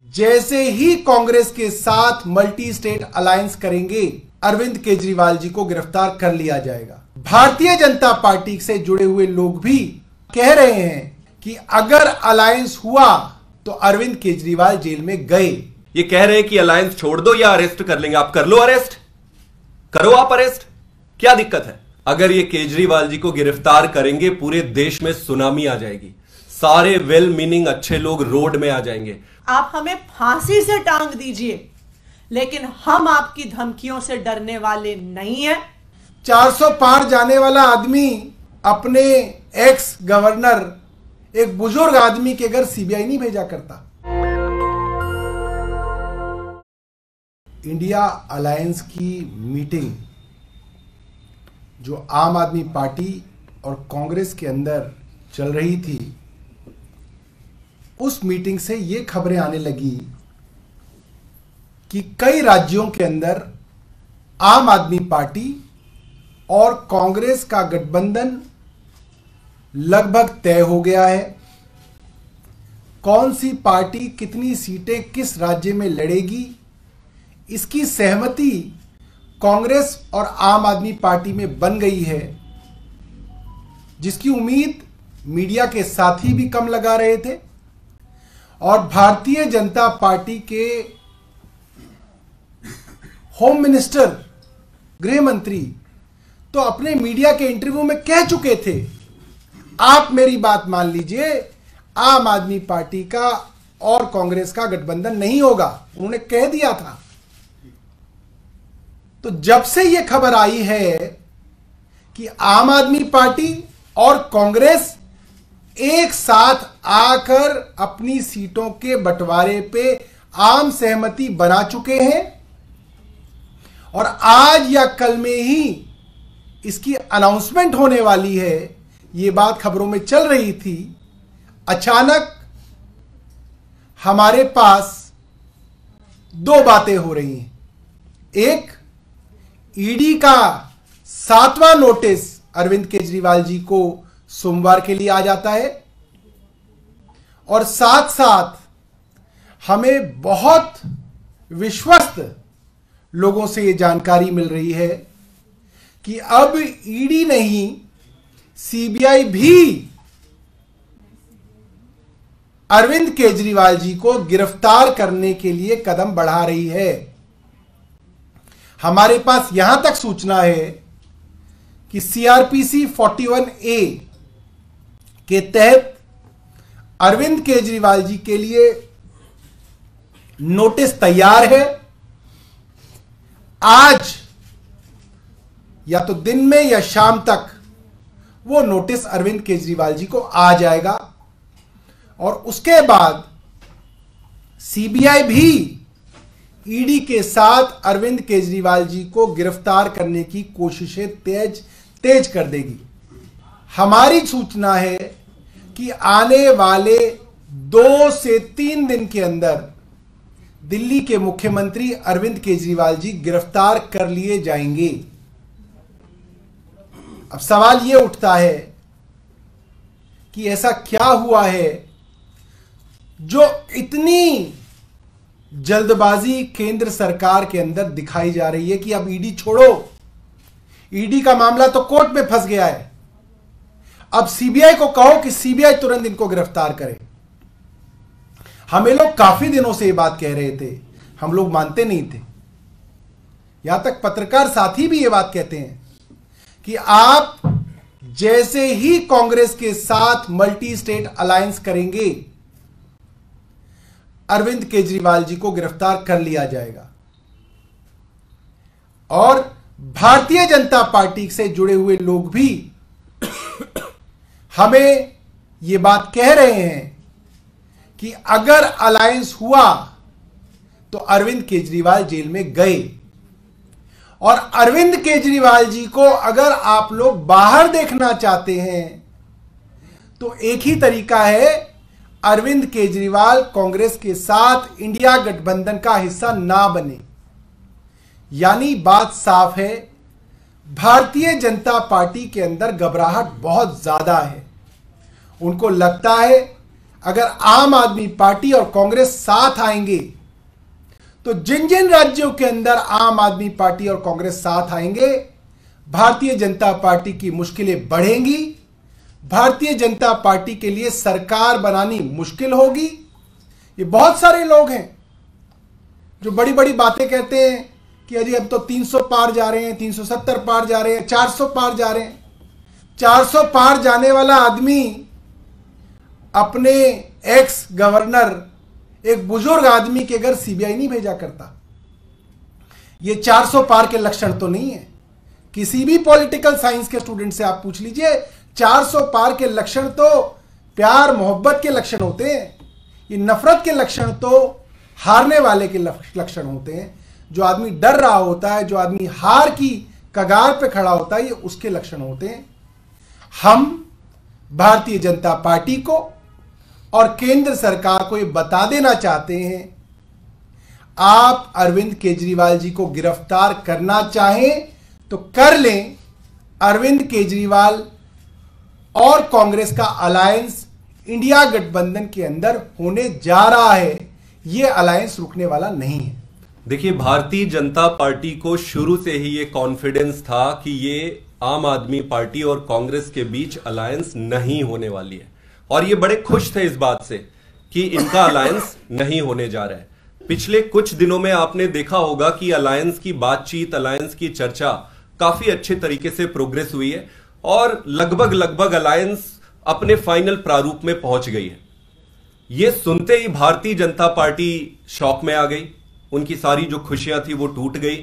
जैसे ही कांग्रेस के साथ मल्टी स्टेट अलायंस करेंगे, अरविंद केजरीवाल जी को गिरफ्तार कर लिया जाएगा। भारतीय जनता पार्टी से जुड़े हुए लोग भी कह रहे हैं कि अगर अलायंस हुआ तो अरविंद केजरीवाल जेल में गए। ये कह रहे हैं कि अलायंस छोड़ दो या अरेस्ट कर लेंगे। आप कर लो अरेस्ट, करो आप अरेस्ट, क्या दिक्कत है? अगर ये केजरीवाल जी को गिरफ्तार करेंगे, पूरे देश में सुनामी आ जाएगी, सारे वेल मीनिंग अच्छे लोग रोड में आ जाएंगे। आप हमें फांसी से टांग दीजिए, लेकिन हम आपकी धमकियों से डरने वाले नहीं हैं। 400 पार जाने वाला आदमी अपने एक्स गवर्नर, एक बुजुर्ग आदमी के घर सीबीआई नहीं भेजा करता। इंडिया अलायंस की मीटिंग जो आम आदमी पार्टी और कांग्रेस के अंदर चल रही थी, उस मीटिंग से ये खबरें आने लगी कि कई राज्यों के अंदर आम आदमी पार्टी और कांग्रेस का गठबंधन लगभग तय हो गया है। कौन सी पार्टी कितनी सीटें किस राज्य में लड़ेगी, इसकी सहमति कांग्रेस और आम आदमी पार्टी में बन गई है, जिसकी उम्मीद मीडिया के साथी भी कम लगा रहे थे। और भारतीय जनता पार्टी के होम मिनिस्टर, गृह मंत्री तो अपने मीडिया के इंटरव्यू में कह चुके थे, आप मेरी बात मान लीजिए, आम आदमी पार्टी का और कांग्रेस का गठबंधन नहीं होगा, उन्होंने कह दिया था। तो जब से यह खबर आई है कि आम आदमी पार्टी और कांग्रेस एक साथ आकर अपनी सीटों के बंटवारे पे आम सहमति बना चुके हैं और आज या कल में ही इसकी अनाउंसमेंट होने वाली है, ये बात खबरों में चल रही थी। अचानक हमारे पास दो बातें हो रही हैं। एक, ईडी का 7वां नोटिस अरविंद केजरीवाल जी को सोमवार के लिए आ जाता है और साथ साथ हमें बहुत विश्वस्त लोगों से यह जानकारी मिल रही है कि अब ईडी नहीं, सीबीआई भी अरविंद केजरीवाल जी को गिरफ्तार करने के लिए कदम बढ़ा रही है। हमारे पास यहां तक सूचना है कि सीआरपीसी 41A के तहत अरविंद केजरीवाल जी के लिए नोटिस तैयार है। आज या तो दिन में या शाम तक वो नोटिस अरविंद केजरीवाल जी को आ जाएगा और उसके बाद सीबीआई भी ईडी के साथ अरविंद केजरीवाल जी को गिरफ्तार करने की कोशिशें तेज कर देगी। हमारी सूचना है कि आने वाले 2 से 3 दिन के अंदर दिल्ली के मुख्यमंत्री अरविंद केजरीवाल जी गिरफ्तार कर लिए जाएंगे। अब सवाल यह उठता है कि ऐसा क्या हुआ है जो इतनी जल्दबाजी केंद्र सरकार के अंदर दिखाई जा रही है कि अब ईडी छोड़ो, ईडी का मामला तो कोर्ट में फंस गया है, अब सीबीआई को कहो कि सीबीआई तुरंत इनको गिरफ्तार करे। हमें लोग काफी दिनों से ये बात कह रहे थे, हम लोग मानते नहीं थे। यहां तक पत्रकार साथी भी ये बात कहते हैं कि आप जैसे ही कांग्रेस के साथ मल्टी स्टेट अलायंस करेंगे, अरविंद केजरीवाल जी को गिरफ्तार कर लिया जाएगा। और भारतीय जनता पार्टी से जुड़े हुए लोग भी हमें यह बात कह रहे हैं कि अगर अलायंस हुआ तो अरविंद केजरीवाल जेल में गए। और अरविंद केजरीवाल जी को अगर आप लोग बाहर देखना चाहते हैं तो एक ही तरीका है, अरविंद केजरीवाल कांग्रेस के साथ इंडिया गठबंधन का हिस्सा ना बने। यानी बात साफ है, भारतीय जनता पार्टी के अंदर घबराहट बहुत ज्यादा है। उनको लगता है अगर आम आदमी पार्टी और कांग्रेस साथ आएंगे तो जिन जिन राज्यों के अंदर आम आदमी पार्टी और कांग्रेस साथ आएंगे, भारतीय जनता पार्टी की मुश्किलें बढ़ेंगी, भारतीय जनता पार्टी के लिए सरकार बनानी मुश्किल होगी। ये बहुत सारे लोग हैं जो बड़ी बड़ी बातें कहते हैं कि अजी अब तो 300 पार जा रहे हैं, 370 पार जा रहे हैं, 400 पार जा रहे हैं। 400 पार जाने वाला आदमी अपने एक्स गवर्नर, एक बुजुर्ग आदमी के घर सीबीआई नहीं भेजा करता। ये 400 पार के लक्षण तो नहीं है। किसी भी पॉलिटिकल साइंस के स्टूडेंट से आप पूछ लीजिए, 400 पार के लक्षण तो प्यार मोहब्बत के लक्षण होते हैं। ये नफरत के लक्षण तो हारने वाले के लक्षण होते हैं। जो आदमी डर रहा होता है, जो आदमी हार की कगार पे खड़ा होता है, ये उसके लक्षण होते हैं। हम भारतीय जनता पार्टी को और केंद्र सरकार को ये बता देना चाहते हैं, आप अरविंद केजरीवाल जी को गिरफ्तार करना चाहें तो कर लें। अरविंद केजरीवाल और कांग्रेस का अलायंस इंडिया गठबंधन के अंदर होने जा रहा है। यह अलायंस रुकने वाला नहीं है। देखिए, भारतीय जनता पार्टी को शुरू से ही ये कॉन्फिडेंस था कि ये आम आदमी पार्टी और कांग्रेस के बीच अलायंस नहीं होने वाली है, और ये बड़े खुश थे इस बात से कि इनका अलायंस नहीं होने जा रहा है। पिछले कुछ दिनों में आपने देखा होगा कि अलायंस की बातचीत, अलायंस की चर्चा काफी अच्छे तरीके से प्रोग्रेस हुई है और लगभग अलायंस अपने फाइनल प्रारूप में पहुंच गई है। यह सुनते ही भारतीय जनता पार्टी शॉक में आ गई, उनकी सारी जो खुशियां थी वो टूट गई।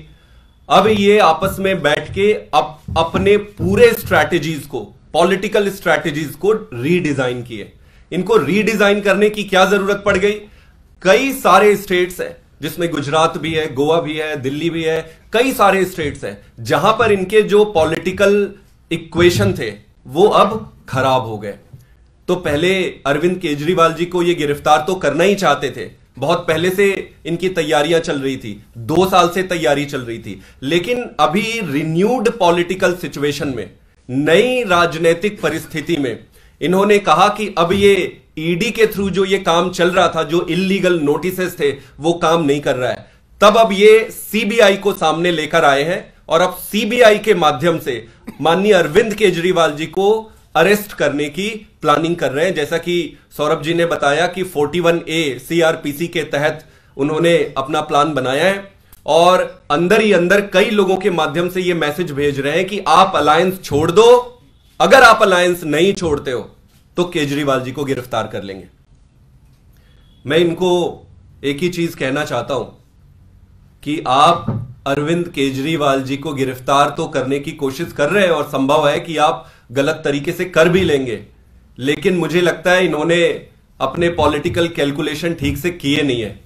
अब ये आपस में बैठ के अपने पूरे स्ट्रैटेजीज को, पॉलिटिकल स्ट्रैटेजीज को रीडिजाइन किए। इनको रीडिजाइन करने की क्या जरूरत पड़ गई? कई सारे स्टेट्स हैं जिसमें गुजरात भी है, गोवा भी है, दिल्ली भी है, कई सारे स्टेट्स हैं जहां पर इनके जो पॉलिटिकल इक्वेशन थे वो अब खराब हो गए। तो पहले अरविंद केजरीवाल जी को ये गिरफ्तार तो करना ही चाहते थे, बहुत पहले से इनकी तैयारियां चल रही थी, 2 साल से तैयारी चल रही थी। लेकिन अभी रिन्यूड पॉलिटिकल सिचुएशन में, नई राजनीतिक परिस्थिति में इन्होंने कहा कि अब ये ईडी के थ्रू जो ये काम चल रहा था, जो इल्लीगल नोटिसेस थे, वो काम नहीं कर रहा है। तब अब ये सीबीआई को सामने लेकर आए हैं और अब सीबीआई के माध्यम से माननीय अरविंद केजरीवाल जी को अरेस्ट करने की प्लानिंग कर रहे हैं। जैसा कि सौरभ जी ने बताया कि 41A सीआरपीसी के तहत उन्होंने अपना प्लान बनाया है और अंदर ही अंदर कई लोगों के माध्यम से ये मैसेज भेज रहे हैं कि आप अलायंस छोड़ दो, अगर आप अलायंस नहीं छोड़ते हो तो केजरीवाल जी को गिरफ्तार कर लेंगे। मैं इनको एक ही चीज कहना चाहता हूं कि आप अरविंद केजरीवाल जी को गिरफ्तार तो करने की कोशिश कर रहे हैं और संभव है कि आप गलत तरीके से कर भी लेंगे, लेकिन मुझे लगता है इन्होंने अपने पॉलिटिकल कैलकुलेशन ठीक से किए नहीं है।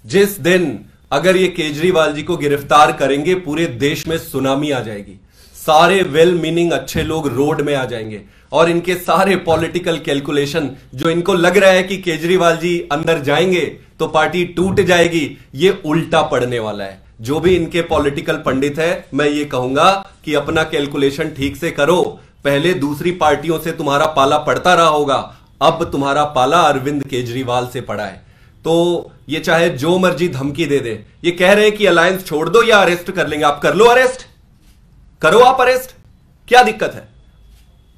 जिस दिन अगर ये केजरीवाल जी को गिरफ्तार करेंगे, पूरे देश में सुनामी आ जाएगी, सारे वेल मीनिंग अच्छे लोग रोड में आ जाएंगे और इनके सारे पॉलिटिकल कैलकुलेशन, जो इनको लग रहा है कि केजरीवाल जी अंदर जाएंगे तो पार्टी टूट जाएगी, ये उल्टा पड़ने वाला है। जो भी इनके पॉलिटिकल पंडित है, मैं ये कहूंगा कि अपना कैलकुलेशन ठीक से करो। पहले दूसरी पार्टियों से तुम्हारा पाला पड़ता रहा होगा, अब तुम्हारा पाला अरविंद केजरीवाल से पड़ा है। तो ये चाहे जो मर्जी धमकी दे दे, ये कह रहे हैं कि अलायंस छोड़ दो या अरेस्ट कर लेंगे। आप कर लो अरेस्ट, करो आप अरेस्ट, क्या दिक्कत है?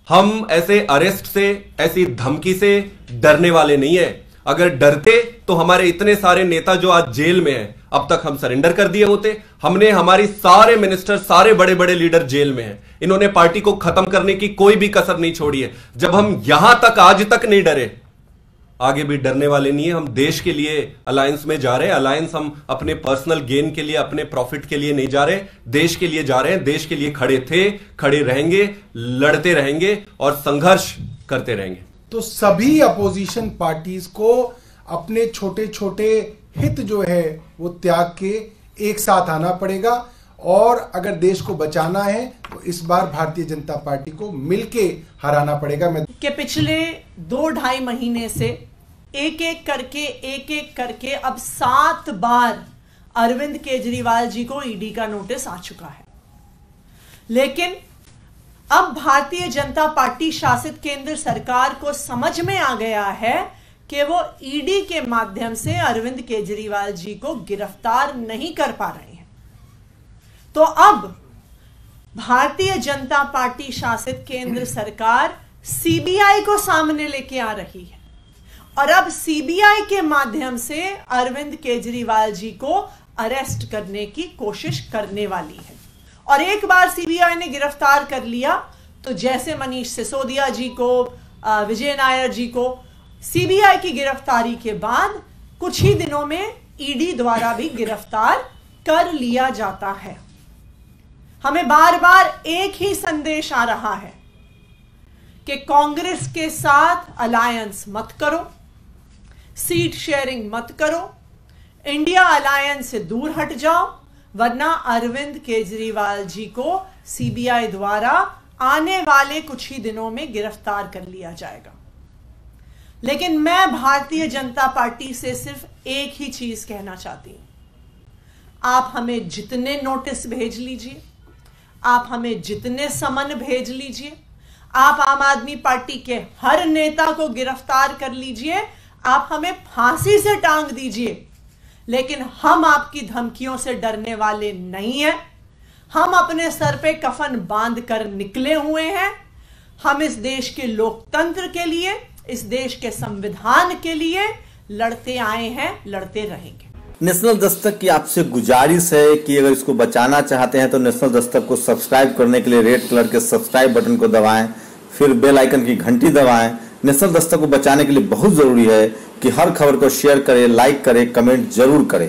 हम ऐसे अरेस्ट से, ऐसी धमकी से डरने वाले नहीं है। अगर डरते तो हमारे इतने सारे नेता जो आज जेल में हैं, अब तक हम सरेंडर कर दिए होते। हमने हमारी सारे मिनिस्टर, सारे बड़े बड़े लीडर जेल में हैं। इन्होंने पार्टी को खत्म करने की कोई भी कसर नहीं छोड़ी है। जब हम यहां तक आज तक नहीं डरे, आगे भी डरने वाले नहीं है। हम देश के लिए अलायंस में जा रहे हैं। अलायंस हम अपने पर्सनल गेन के लिए, अपने प्रॉफिट के लिए नहीं जा रहे, देश के लिए जा रहे हैं। देश के लिए खड़े थे, खड़े रहेंगे, लड़ते रहेंगे और संघर्ष करते रहेंगे। तो सभी अपोजिशन पार्टीज को अपने छोटे छोटे हित जो है वो त्याग के एक साथ आना पड़ेगा और अगर देश को बचाना है तो इस बार भारतीय जनता पार्टी को मिलके हराना पड़ेगा। मैं कि पिछले 2-2.5 महीने से एक एक करके अब 7 बार अरविंद केजरीवाल जी को ईडी का नोटिस आ चुका है। लेकिन अब भारतीय जनता पार्टी शासित केंद्र सरकार को समझ में आ गया है कि वो ईडी के माध्यम से अरविंद केजरीवाल जी को गिरफ्तार नहीं कर पा रहे हैं। तो अब भारतीय जनता पार्टी शासित केंद्र सरकार सीबीआई को सामने लेके आ रही है और अब सीबीआई के माध्यम से अरविंद केजरीवाल जी को अरेस्ट करने की कोशिश करने वाली है। और एक बार सीबीआई ने गिरफ्तार कर लिया तो जैसे मनीष सिसोदिया जी को, विजय नायर जी को सीबीआई की गिरफ्तारी के बाद कुछ ही दिनों में ईडी द्वारा भी गिरफ्तार कर लिया जाता है। हमें बार बार एक ही संदेश आ रहा है कि कांग्रेस के साथ अलायंस मत करो, सीट शेयरिंग मत करो, इंडिया अलायंस से दूर हट जाओ, वरना अरविंद केजरीवाल जी को सीबीआई द्वारा आने वाले कुछ ही दिनों में गिरफ्तार कर लिया जाएगा। लेकिन मैं भारतीय जनता पार्टी से सिर्फ एक ही चीज कहना चाहती हूं, आप हमें जितने नोटिस भेज लीजिए, आप हमें जितने समन भेज लीजिए, आप आम आदमी पार्टी के हर नेता को गिरफ्तार कर लीजिए, आप हमें फांसी से टांग दीजिए, लेकिन हम आपकी धमकियों से डरने वाले नहीं हैं। हम अपने सर पे कफन बांध कर निकले हुए हैं। हम इस देश के लोकतंत्र के लिए, इस देश के संविधान के लिए लड़ते आए हैं, लड़ते रहेंगे। नेशनल दस्तक की आपसे गुजारिश है कि अगर इसको बचाना चाहते हैं तो नेशनल दस्तक को सब्सक्राइब करने के लिए रेड कलर के सब्सक्राइब बटन को दबाएं, फिर बेल आइकन की घंटी दबाएं। नेशनल दस्तक को बचाने के लिए बहुत जरूरी है कि हर खबर को शेयर करें, लाइक करें, कमेंट जरूर करें।